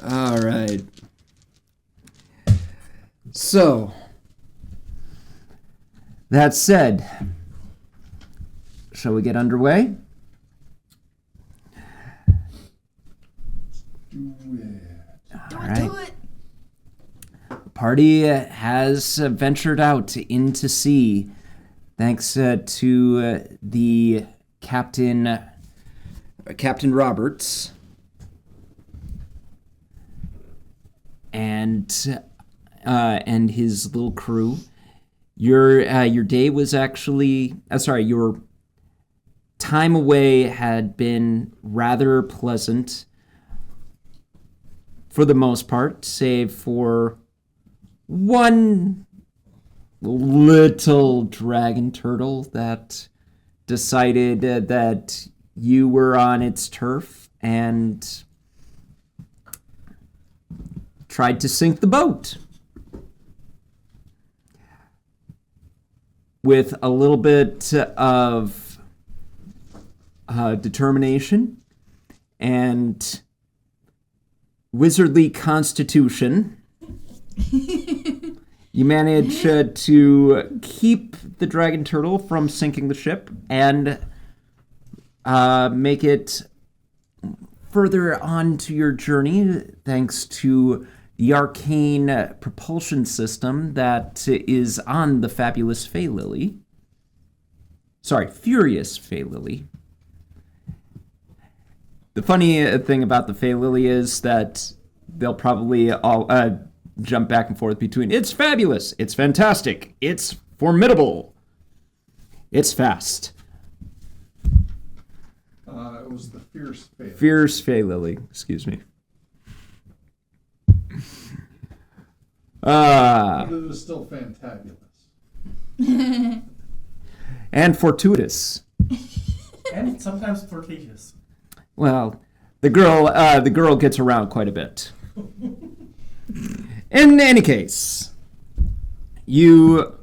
All right. So, that said, shall we get underway? Do it. The party has ventured out into sea thanks to the Captain Roberts and his little crew. Your day was actually your time away had been rather pleasant for the most part, save for one little dragon turtle that decided that you were on its turf and tried to sink the boat. With a little bit of determination and wizardly constitution, you manage to keep the dragon turtle from sinking the ship and make it further on to your journey thanks to the arcane propulsion system that is on the fabulous Furious Fey Lily. The funny thing about the Fey Lily is that they'll probably all jump back and forth between it's fabulous, it's fantastic, it's formidable, it's fast. It was the Fierce Fey Lily. Fierce Fey Lily, excuse me. But it was still fantabulous. And fortuitous. And sometimes flirtatious. Well, the girl gets around quite a bit. In any case, you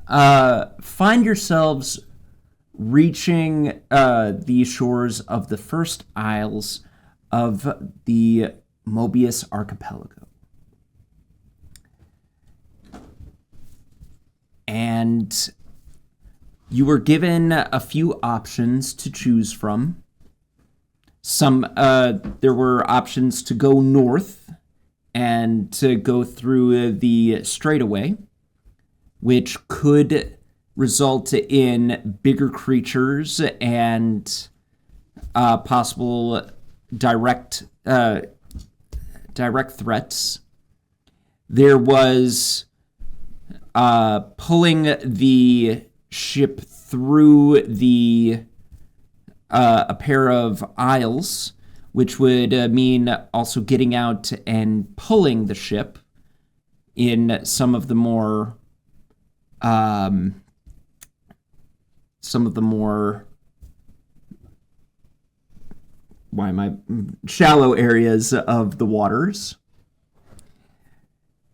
find yourselves reaching the shores of the first isles of the Mobius Archipelago. And you were given a few options to choose from. There were options to go north and to go through the straightaway, which could result in bigger creatures and possible direct threats. There was pulling the ship through a pair of aisles, which would mean also getting out and pulling the ship in some of the more shallow areas of the waters.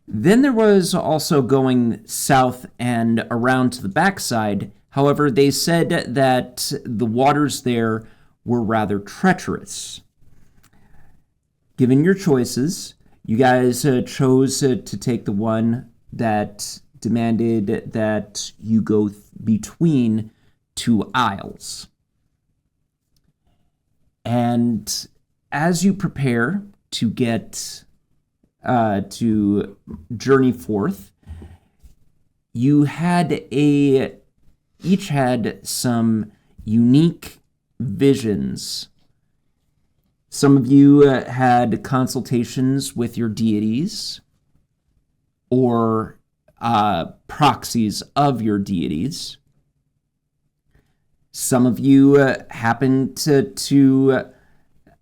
Then there was also going south and around to the backside. However, they said that the waters there were rather treacherous. Given your choices, you guys chose to take the one that demanded that you go between two aisles. And as you prepare to get to journey forth, you each had some unique visions. Some of you had consultations with your deities or proxies of your deities. Some of you happened to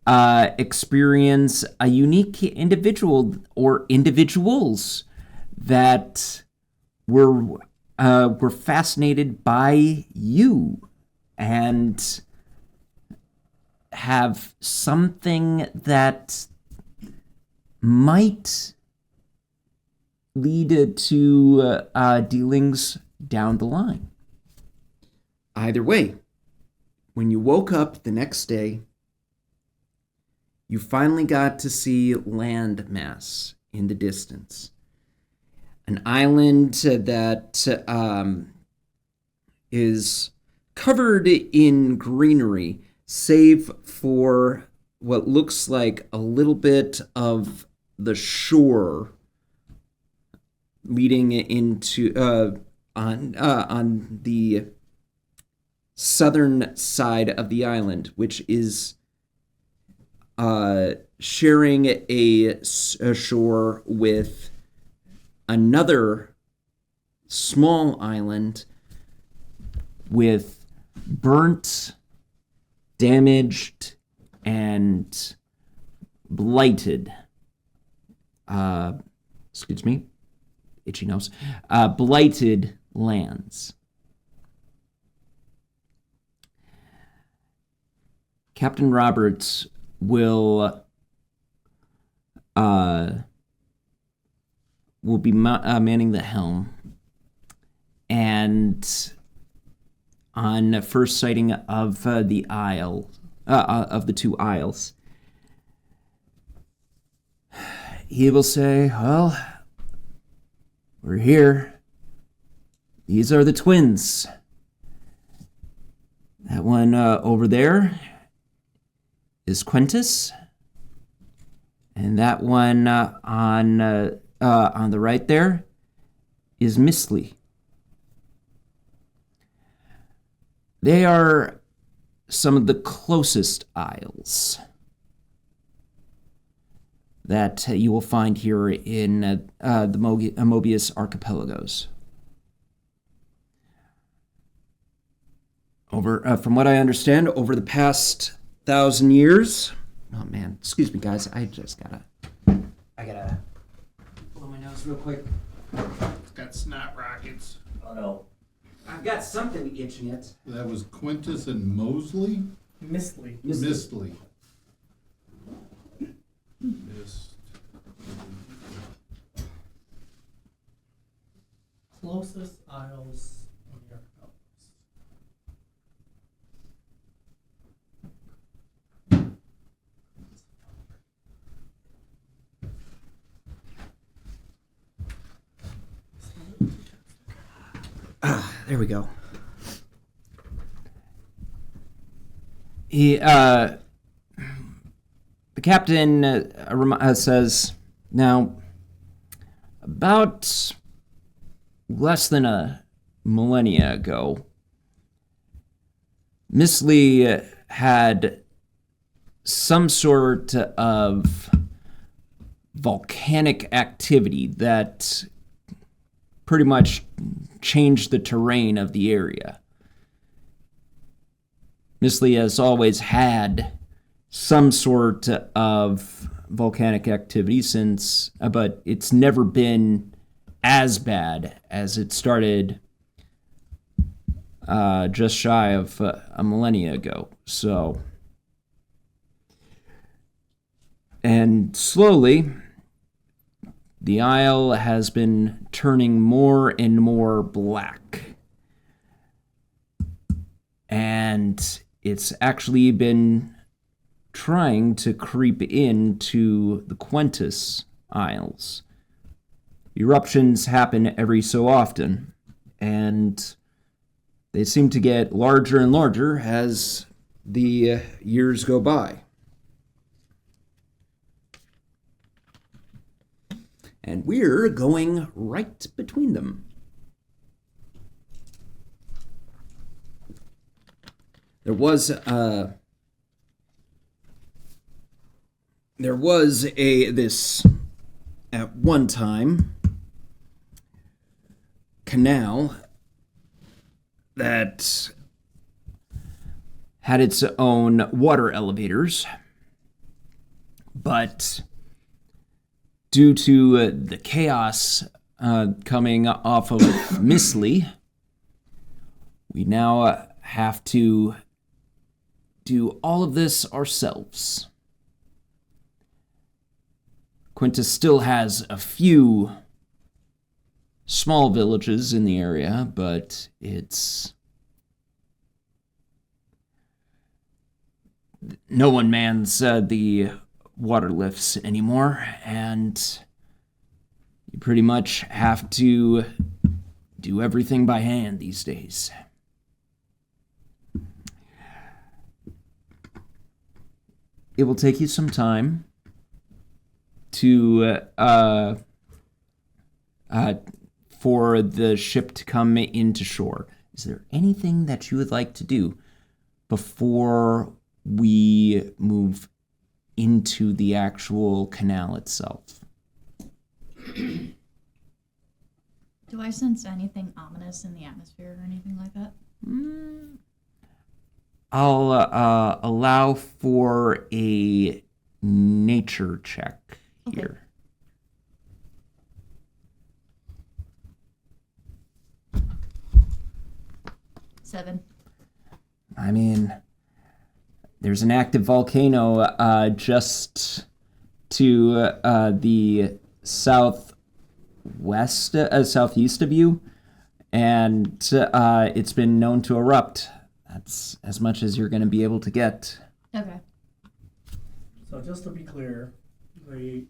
experience a unique individual or individuals that were fascinated by you and have something that might lead to dealings down the line. Either way, when you woke up the next day, you finally got to see land mass in the distance. An island that is covered in greenery, save for what looks like a little bit of the shore leading into on the southern side of the island, which is sharing a shore with another small island with burnt, damaged, and blighted, excuse me, itchy nose, blighted lands. Captain Roberts will be manning the helm, and on first sighting of the isle, of the two isles, he will say, "Well, we're here. These are the twins. That one over there is Quintus, and that one on the right there is Mistley. They are some of the closest isles that you will find here in the Mobius archipelagos. From what I understand, over the past 1,000 years..." Oh man, excuse me guys, I gotta blow my nose real quick. It's got snot rockets. Oh no. I've got something itching it. That was Quintus and Mosley? Mistley. Mistley. Mist. Closest isles on the archipelagos. There we go. The captain says, "Now, about less than a millennia ago, Miss Lee had some sort of volcanic activity that pretty much changed the terrain of the area. Miss Lee has always had some sort of volcanic activity since, but it's never been as bad as it started just shy of a millennia ago. So, and slowly, the Isle has been turning more and more black. And it's actually been trying to creep into the Quintus Isles. Eruptions happen every so often, and they seem to get larger and larger as the years go by. And we're going right between them. There was this at one time canal that had its own water elevators, but due to the chaos coming off of Mistley, we now have to do all of this ourselves. Quintus still has a few small villages in the area, but no one mans the water lifts anymore, and you pretty much have to do everything by hand these days. It will take you some time to for the ship to come into shore. Is there anything that you would like to do before we move into the actual canal itself? Do I sense anything ominous in the atmosphere or anything like that? I'll allow for a nature check here. 7. I mean, there's an active volcano just to the southeast of you, and it's been known to erupt. That's as much as you're going to be able to get. Okay. So just to be clear, we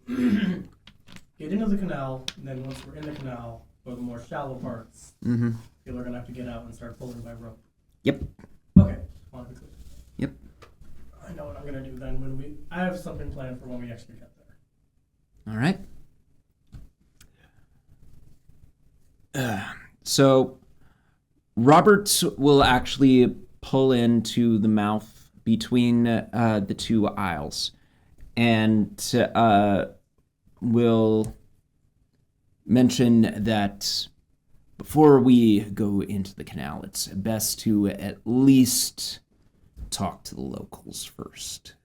get into the canal, and then once we're in the canal, for the more shallow parts, Mm-hmm. people are going to have to get out and start pulling by rope. Yep. Okay. Want to be clear. Yep. I know what I'm going to do then when I have something planned for when we actually get there. All right. So Robert will actually pull into the mouth between the two aisles, and will mention that before we go into the canal, it's best to at least talk to the locals first.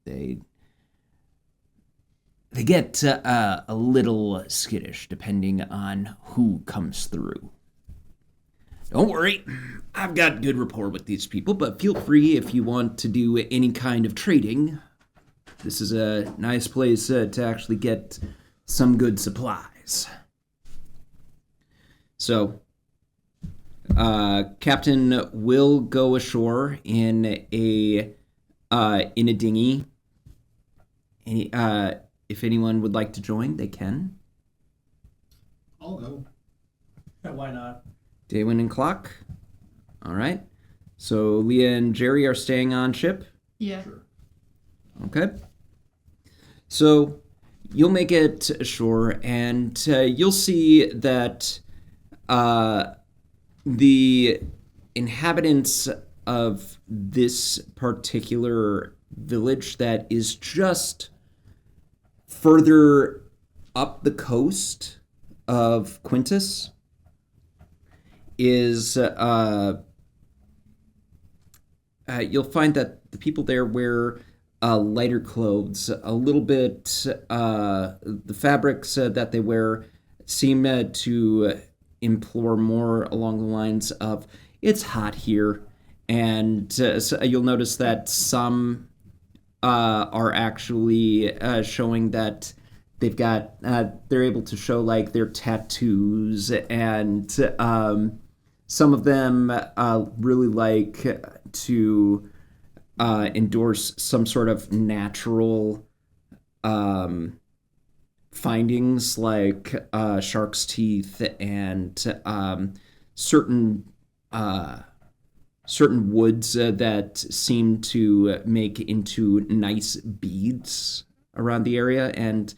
They get a little skittish depending on who comes through. Don't worry, I've got good rapport with these people, but feel free if you want to do any kind of trading. This is a nice place to actually get some good supplies. So, Captain will go ashore in a dinghy. If anyone would like to join, they can. I'll go. Yeah, why not? Daywin and Clock. All right. So Leah and Jerry are staying on ship. Yeah. Sure. Okay. So you'll make it ashore, and you'll see that the inhabitants of this particular village that is just further up the coast of Quintus is you'll find that the people there wear lighter clothes, a little bit the fabrics that they wear seem to implore more along the lines of it's hot here, and so you'll notice that some are actually showing that they've got they're able to show like their tattoos, and some of them really like to endorse some sort of natural findings like shark's teeth and certain woods that seem to make into nice beads around the area, and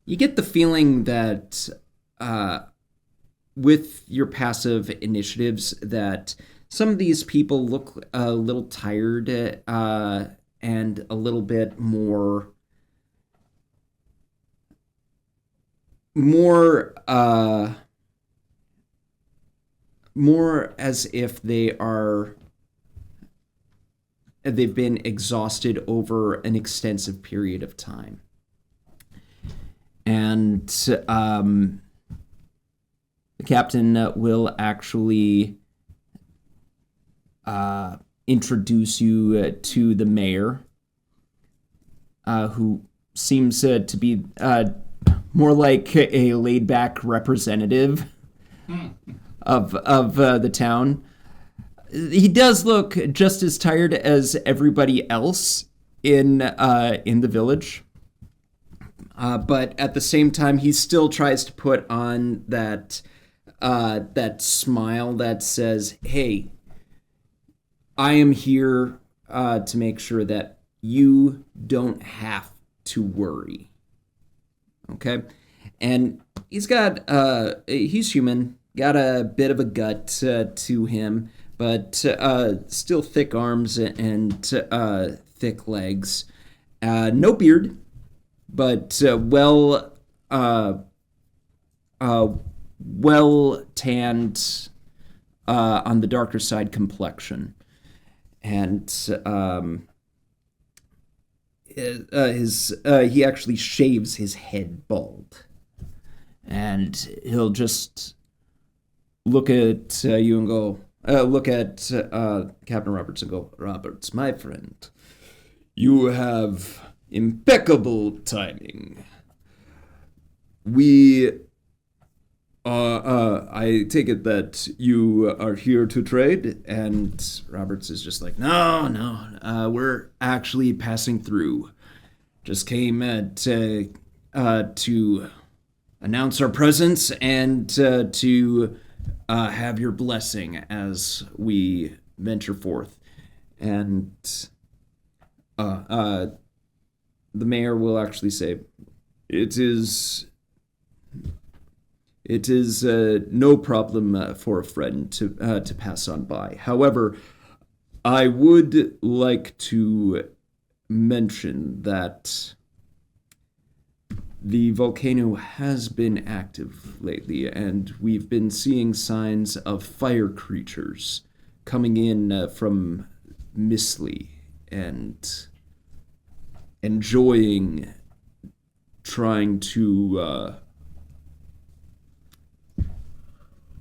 you get the feeling that with your passive initiatives that some of these people look a little tired and a little bit more as if they've been exhausted over an extensive period of time. And the captain will actually introduce you to the mayor, who seems to be more like a laid-back representative of the town. He does look just as tired as everybody else, in the village. But at the same time, he still tries to put on that smile that says, "Hey, I am here to make sure that you don't have to worry." Okay, and he's human, got a bit of a gut to him, but still thick arms and thick legs. No beard, but well tanned on the darker side complexion, and he actually shaves his head bald, and he'll just look at you and go, look at Captain Roberts and go, "Roberts, my friend, you have impeccable timing. I take it that you are here to trade?" And Roberts is just like, no, we're actually passing through. Just came to announce our presence and to have your blessing as we venture forth. And the mayor will actually say, It is no problem for a friend to pass on by. However, I would like to mention that the volcano has been active lately, and we've been seeing signs of fire creatures coming in from Misley and enjoying trying to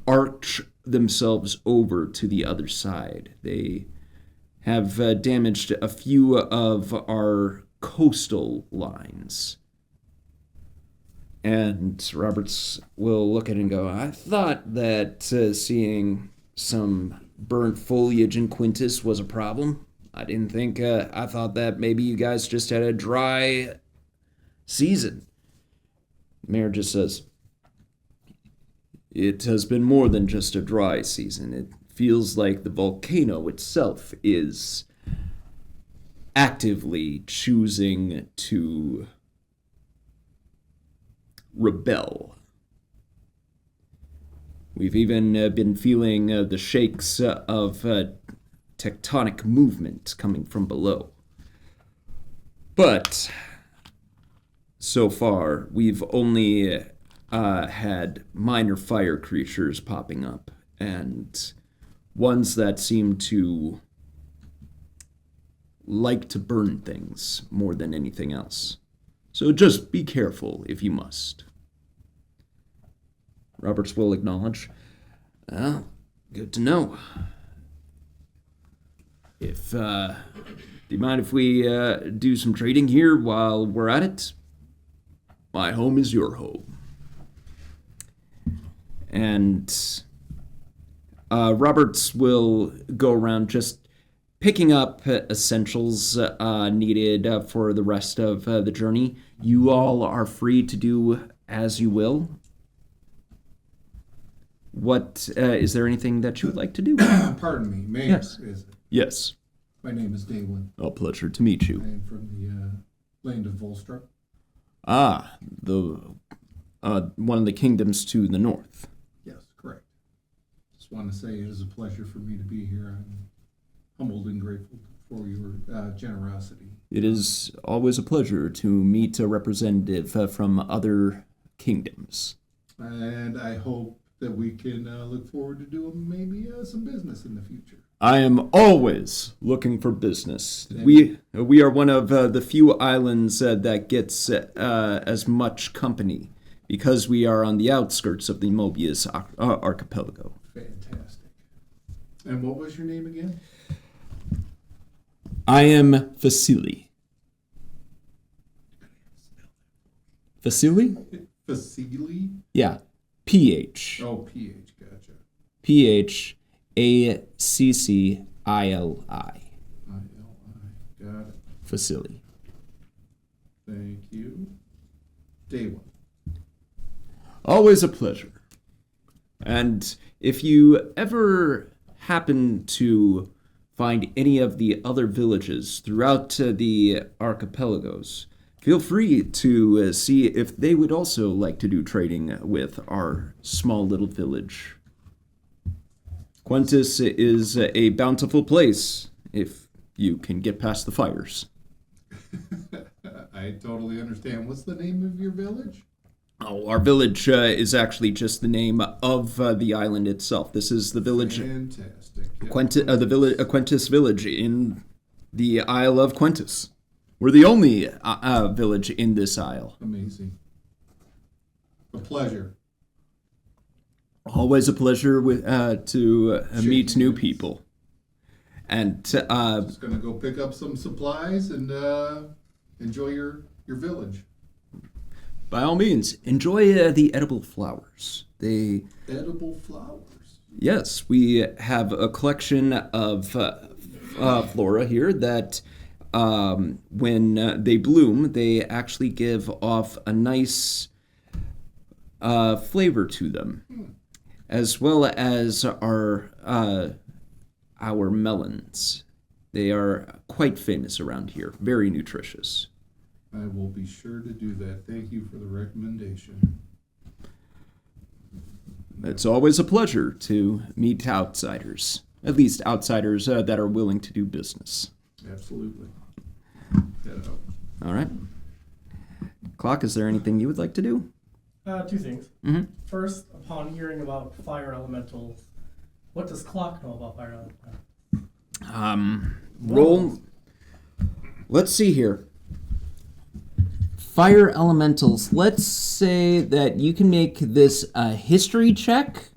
arch themselves over to the other side. They have damaged a few of our coastal lines. And Roberts will look at it and go, I thought that seeing some burnt foliage in Quintus was a problem. I didn't think, I thought that maybe you guys just had a dry season. The mayor just says, it has been more than just a dry season. It feels like the volcano itself is actively choosing to rebel. We've even been feeling the shakes of tectonic movement coming from below. But so far, we've only had minor fire creatures popping up, and ones that seem to like to burn things more than anything else. So just be careful if you must. Roberts will acknowledge. Well, good to know. If, do you mind if we do some trading here while we're at it? My home is your home. And Roberts will go around just picking up essentials needed for the rest of the journey. You all are free to do as you will. What is there anything that you would like to do? Pardon me, Mayor. Yes. Is it? Yes. My name is Daywin. A pleasure to meet you. I am from the land of Volstra. Ah, the one of the kingdoms to the north. Yes, correct. Just want to say it is a pleasure for me to be here. I'm humbled and grateful for your generosity. It is always a pleasure to meet a representative from other kingdoms. And I hope that we can look forward to doing maybe some business in the future. I am always looking for business. We are one of the few islands that gets as much company because we are on the outskirts of the Mobius archipelago. Fantastic. And what was your name again? I am Vasily. Vasily? Vasily? Yeah. PH. Oh, PH, gotcha. PHACCILI. I-L-I, got it. facility. Thank you. Day one. Always a pleasure. And if you ever happen to find any of the other villages throughout the archipelagos, feel free to see if they would also like to do trading with our small little village. Quentis is a bountiful place if you can get past the fires. I totally understand. What's the name of your village? Oh, our village is actually just the name of the island itself. This is the village, Fantastic. Yeah. Quentis Village in the Isle of Quentis. We're the only village in this isle. Amazing. A pleasure. Always a pleasure to meet new hands. people. And Just gonna go pick up some supplies and enjoy your village. by all means, enjoy the edible flowers. Edible flowers. Yes, we have a collection of flora here that, when they bloom, they actually give off a nice flavor to them, as well as our melons. They are quite famous around here, very nutritious. I will be sure to do that. Thank you for the recommendation. It's always a pleasure to meet outsiders, at least outsiders that are willing to do business. Absolutely. Ditto. All right. Clock, is there anything you would like to do? Two things. Mhm. First, upon hearing about fire elementals, what does Clock know about fire elementals? Roll. Let's see here. Fire elementals. Let's say that you can make this a history check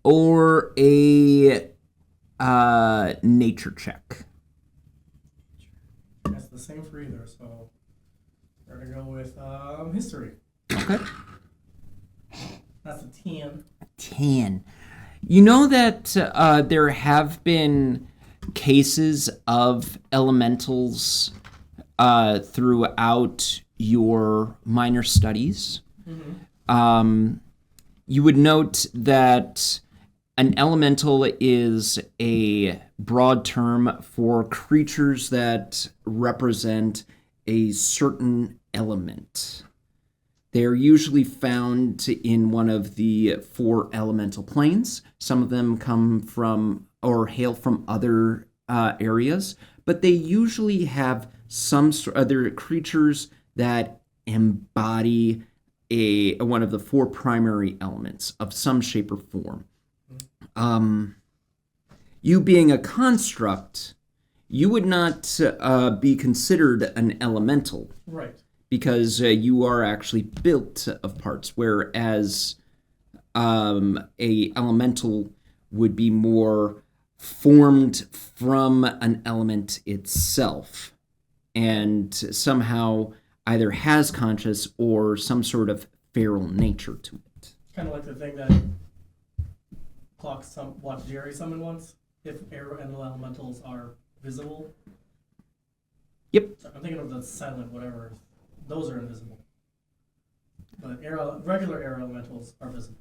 or a nature check. That's the same for either, so we're gonna go with history. Okay. That's a 10. 10. You know that there have been cases of elementals throughout your minor studies. Mm-hmm. You would note that an elemental is a broad term for creatures that represent a certain element. They are usually found in one of the 4 elemental planes. Some of them come from or hail from other areas, but they usually have some other creatures that embody one of the 4 primary elements of some shape or form. You being a construct, you would not be considered an elemental. Right. Because you are actually built of parts, whereas a elemental would be more formed from an element itself, and somehow either has conscious or some sort of feral nature to it. Kind of like the thing that Clock watched Jerry summon once. If air and elementals are visible. Yep. I'm thinking of the silent whatever. Those are invisible. But regular air elementals are visible.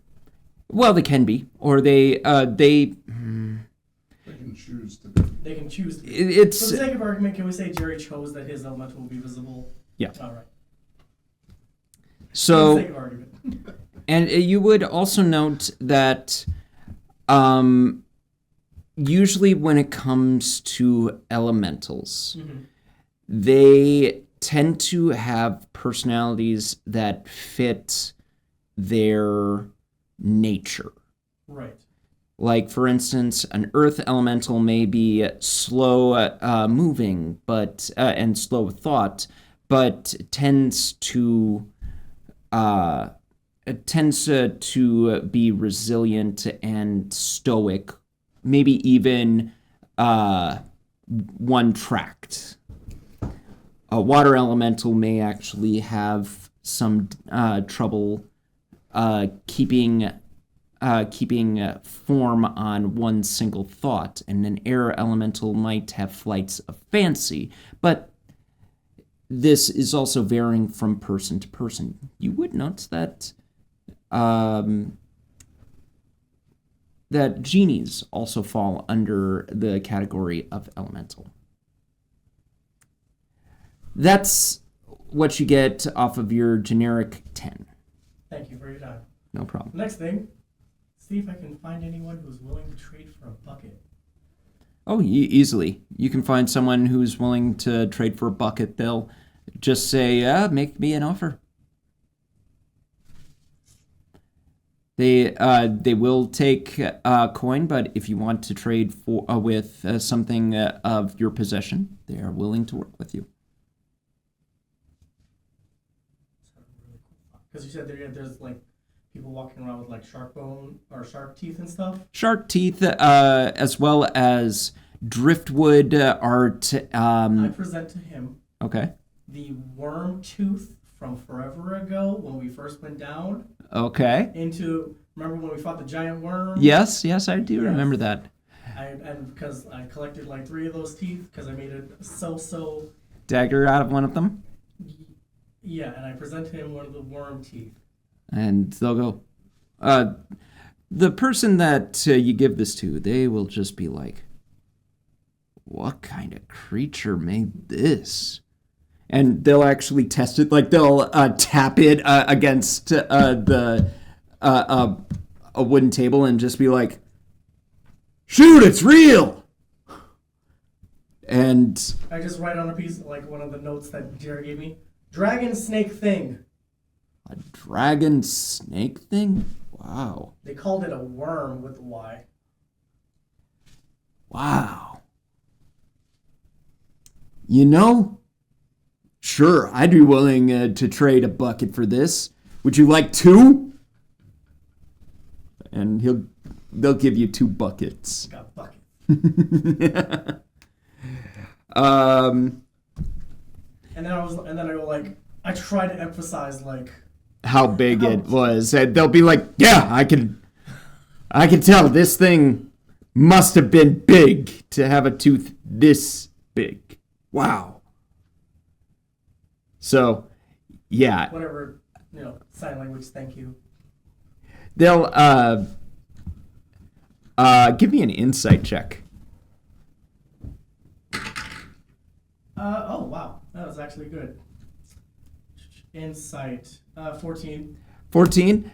Well, they can be, or they They can choose to be. They can choose to be. it's For the sake of argument, can we say Jerry chose that his elemental will be visible? Yeah. All right. so. For the sake of argument. And you would also note that usually when it comes to elementals, Mm-hmm. they tend to have personalities that fit their nature. Right. Like, for instance, an earth elemental may be slow moving and slow of thought, but tends to be resilient and stoic, maybe even one-tracked. A water elemental may actually have some trouble keeping keeping form on one single thought, and an air elemental might have flights of fancy, but this is also varying from person to person. You would note that that genies also fall under the category of elemental. That's what you get off of your generic 10. Thank you for your time. No problem. Next thing, see if I can find anyone who's willing to trade for a bucket. Oh, easily. You can find someone who's willing to trade for a bucket. They'll just say, make me an offer. They will take coin, but if you want to trade for with something of your possession, they are willing to work with you. Because you said there's like people walking around with like shark bone or shark teeth and stuff. Shark teeth, as well as driftwood art. I present to him Okay. the worm tooth from forever ago when we first went down Okay. into. Remember when we fought the giant worm? Yes, I do Yes. remember that. And because I collected like 3 of those teeth because I made it so. Dagger out of one of them, Yeah, and I present him one of the worm teeth. and they'll go. The person that you give this to, they will just be like, "What kind of creature made this?" And they'll actually test it. Like they'll tap it against a wooden table and just be like, "Shoot, it's real!" And I just write on a piece like one of the notes that Jared gave me. Dragon snake thing. a dragon snake thing? Wow. They called it a worm with a Y. Wow. You know, sure, I'd be willing to trade a bucket for this. Would you like 2? And they'll give you 2 buckets. Got bucket. And then I go like, I try to emphasize like How big it was. And they'll be like, "Yeah, I can tell this thing must have been big to have a tooth this big. Wow." So, yeah, whatever, sign language. Thank you. they'll give me an insight check. Oh wow, that was actually good. Insight, 14. 14.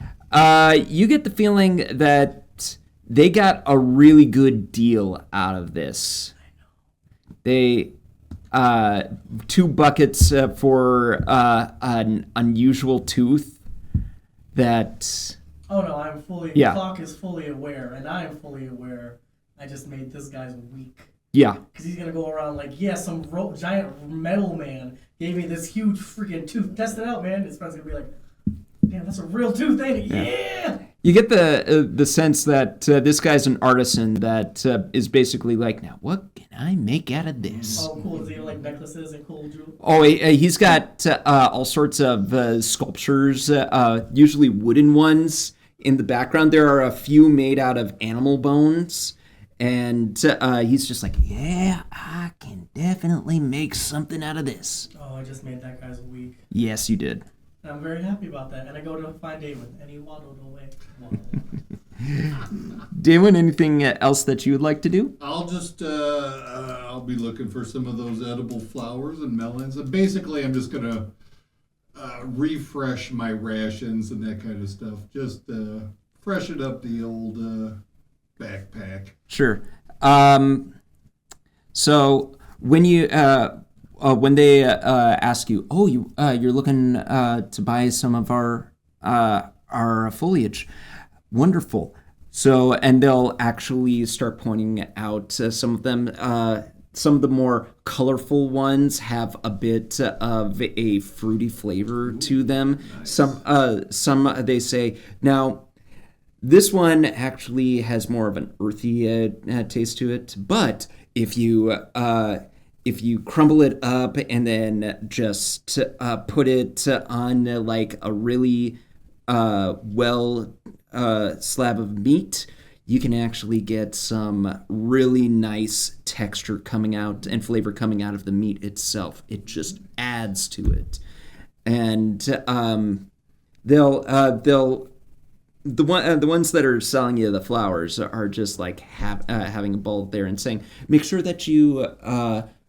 You get the feeling that they got a really good deal out of this. They 2 buckets for an unusual tooth that. Oh no, I'm fully. Yeah. Clock is fully aware, and I am fully aware. I just made this guy's weak. Yeah. Because he's gonna go around like, yeah, some giant metal man gave me this huge freaking tooth. Test it out, man. His friend's gonna be like, damn, that's a real tooth, ain't it? Yeah. You get the sense that this guy's an artisan that is basically like, now what can I make out of this? Oh, cool. Does he have like necklaces and cool jewelry? Oh, he's got all sorts of sculptures, usually wooden ones. In the background, there are a few made out of animal bones. And he's just like, yeah, I can definitely make something out of this. Oh, I just made that guy's weak. Yes, you did. And I'm very happy about that. And I go to find Damon, and he waddled away. Damon, anything else that you would like to do? I'll just, I'll be looking for some of those edible flowers and melons. And basically, I'm just going to refresh my rations and that kind of stuff. Just freshen up the old backpack. Sure. So when you when they ask you, oh, you're looking to buy some of our foliage, wonderful. So, and they'll actually start pointing out some of them. Some of the more colorful ones have a bit of a fruity flavor to them. Nice. Some they say now. This one actually has more of an earthy taste to it, but if you crumble it up and then just put it on like a really well slab of meat, you can actually get some really nice texture coming out and flavor coming out of the meat itself. It just adds to it. And they'll the ones that are selling you the flowers are just like having a bulb there and saying, make sure that you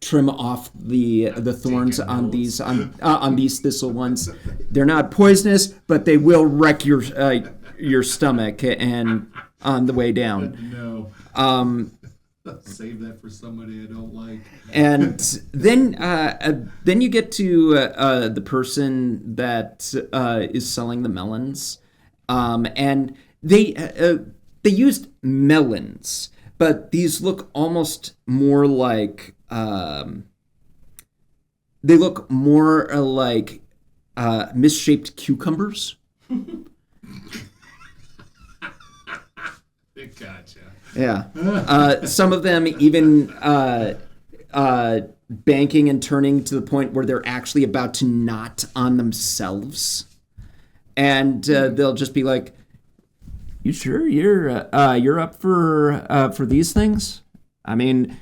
trim off the thorns on these thistle ones. They're not poisonous, but they will wreck your stomach and on the way down. No. Save that for somebody I don't like. And then you get to the person that is selling the melons, and they used melons, but these look almost more like they look more like misshaped cucumbers. Gotcha. Yeah. Some of them even banking and turning to the point where they're actually about to knot on themselves. And they'll just be like, you sure you're up for these things? I mean,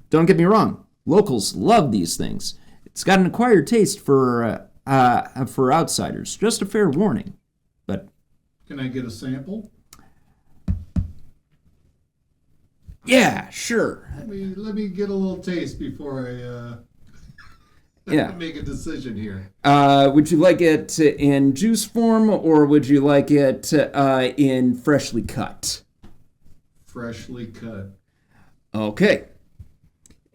don't get me wrong. Locals love these things. It's got an acquired taste for outsiders. Just a fair warning. But can I get a sample? Yeah, sure. Let me get a little taste before I make a decision here. Would you like it in juice form, or would you like it in freshly cut? Freshly cut. Okay.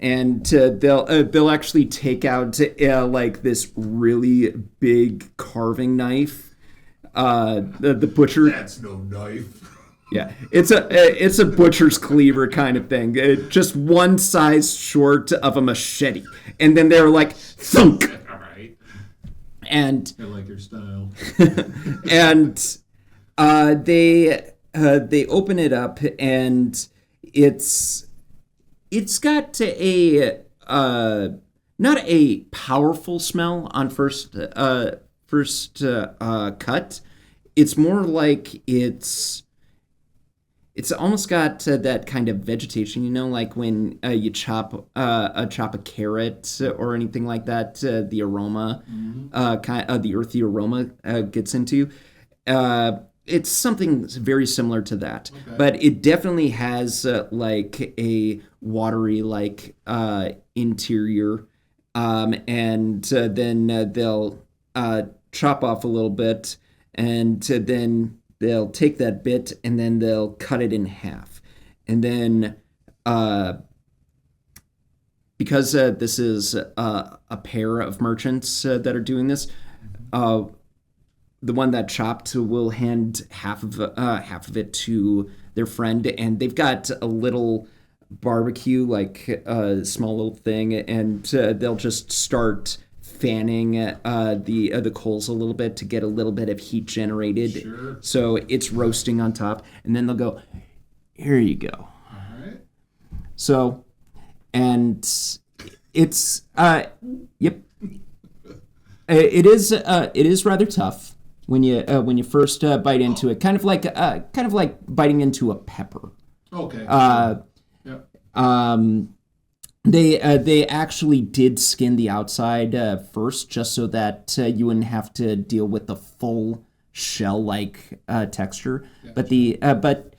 And they'll actually take out like this really big carving knife. The butcher. That's no knife. Yeah, it's a butcher's cleaver kind of thing. Just one size short of a machete, and then they're like thunk. All right. And I like your style. And they open it up, and it's got a not a powerful smell on first cut. It's more like it's almost got that kind of vegetation, like when you chop a carrot or anything like that. The aroma, the earthy aroma gets into. It's something very similar to that, but it definitely has like a watery interior, and then they'll chop off a little bit, and then they'll take that bit and then they'll cut it in half. And then because this is a pair of merchants that are doing this, the one that chopped will hand half of it to their friend, and they've got a little barbecue, like a small little thing, and they'll just start fanning the coals a little bit to get a little bit of heat generated. Sure. So it's roasting on top, and then they'll go, here you go. All right. So, and it's yep, it is rather tough when you first bite into it, kind of like biting into a pepper. Okay. Yep. They actually did skin the outside first, just so that you wouldn't have to deal with the full shell-like texture. Gotcha. But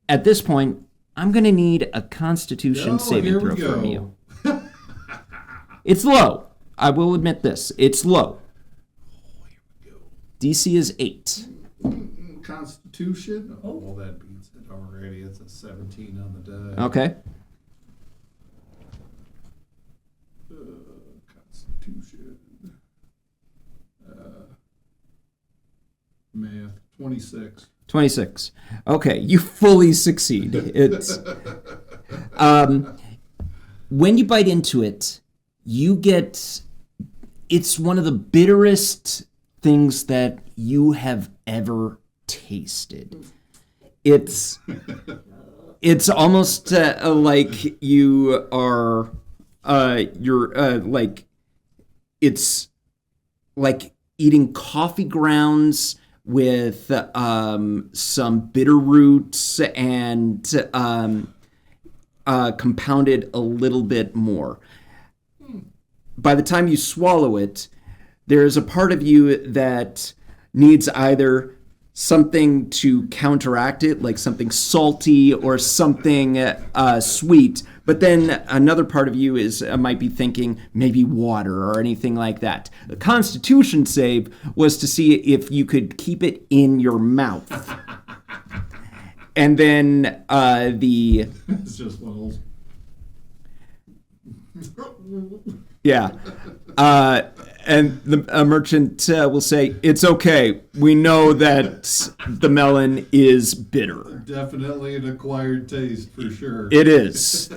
at this point, I'm gonna need a Constitution saving throw from you. It's low. I will admit this. It's low. Here we go. DC is 8. Constitution. Oh, well, that beats it already. It's a 17 on the die. Okay. Constitution. Math. 26. 26. Okay, you fully succeed. It's when you bite into it, you get, it's one of the bitterest things that you have ever tasted. It's almost like you are you're like, it's like eating coffee grounds with some bitter roots and compounded a little bit more. By the time you swallow it, there's a part of you that needs either something to counteract it, like something salty or something sweet. But then another part of you is might be thinking maybe water or anything like that. The Constitution save was to see if you could keep it in your mouth. And then It's just one of those. Yeah. And the merchant will say, "It's okay. We know that the melon is bitter. Definitely an acquired taste for sure. It is.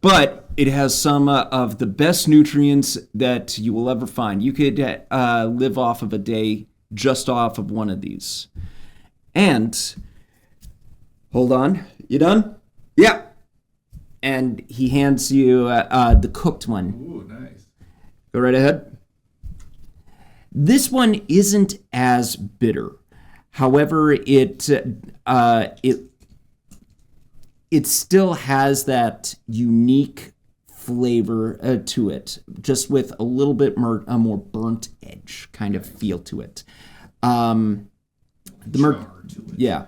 But it has some of the best nutrients that you will ever find. You could live off of a day just off of one of these." And, hold on. You done? Yeah. And he hands you the cooked one. Ooh, nice. Go right ahead. This one isn't as bitter. However, it still has that unique flavor to it, just with a little bit more burnt edge kind of feel to it. Char to it. Yeah.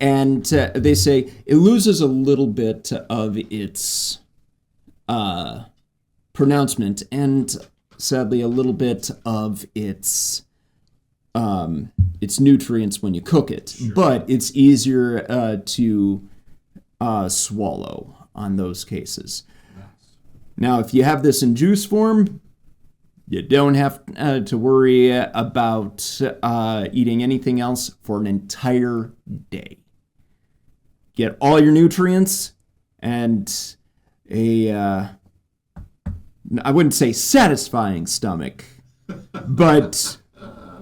And they say it loses a little bit of its pronouncement and sadly a little bit of its nutrients when you cook it. Sure. But it's easier to swallow on those cases. Nice. Now, if you have this in juice form, you don't have to worry about eating anything else for an entire day. Get all your nutrients and I wouldn't say satisfying stomach, but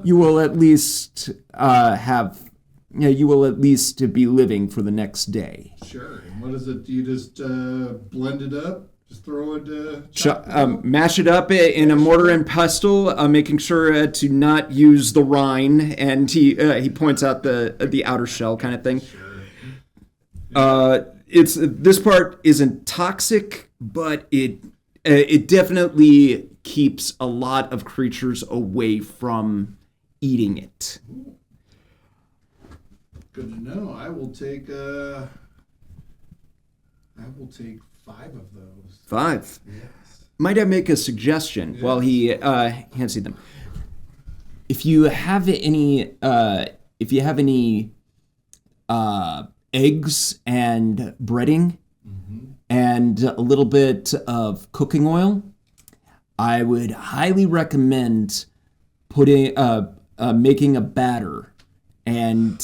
you will at least you will at least be living for the next day. Sure. And what is it? Do you just blend it up? Just throw it, mash it up in a mortar and pestle, making sure to not use the rind. And he points out the outer shell kind of thing. Sure. This part isn't toxic, but it definitely keeps a lot of creatures away from eating it. Ooh. Good to know. I will take 5 of those. 5. Yes. Might I make a suggestion while he hands you them? If you have any eggs and breading and a little bit of cooking oil, I would highly recommend making a batter and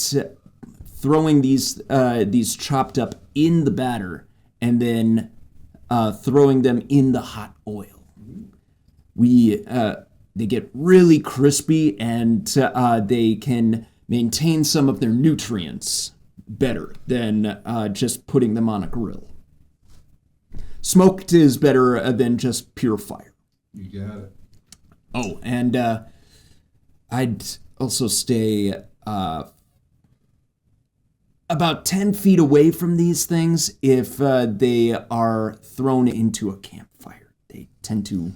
throwing these chopped up in the batter and then throwing them in the hot oil. They get really crispy and they can maintain some of their nutrients better than just putting them on a grill. Smoked is better than just pure fire. You got it. Oh, and I'd also stay about 10 feet away from these things if they are thrown into a campfire. They tend to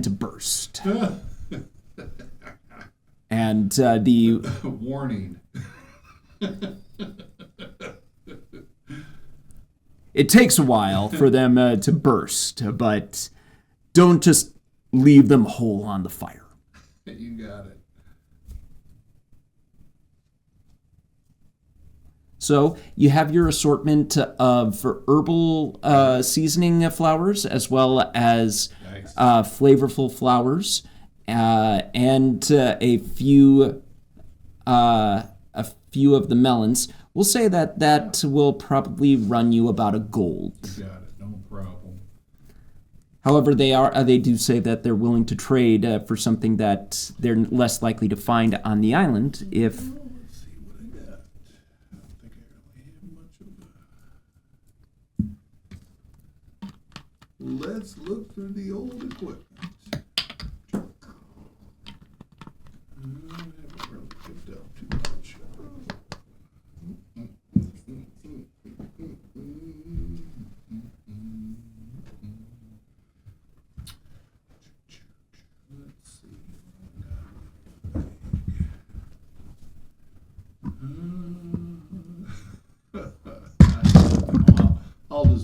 burst. And the warning. It takes a while for them to burst, but don't just leave them whole on the fire. You got it. So you have your assortment of herbal seasoning flowers as well as Nice. flavorful flowers and a few of the melons. We'll say that will probably run you about $1. You got it. No problem. However, they do say that they're willing to trade for something that they're less likely to find on the island if. Let's see what I got. I don't think I really have much of a... Let's look through the old equipment.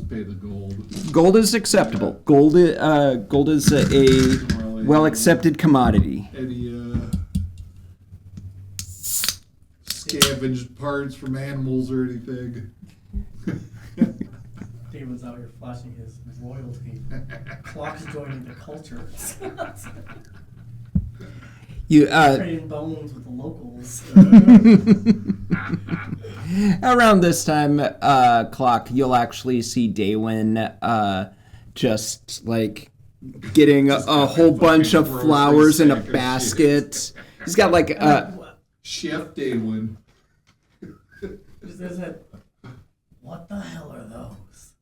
pay the gold. Gold is acceptable. Gold is a well accepted commodity. Any scavenged parts from animals or anything. Damon's out here flashing his royalty. Clock's joining the culture. You Trading bones with the locals. around this time, Clock, you'll actually see Daywin just like getting a whole bunch of fucking flowers in a grocery sack of basket. He's got like Chef Daywin. Just said, what the hell are those?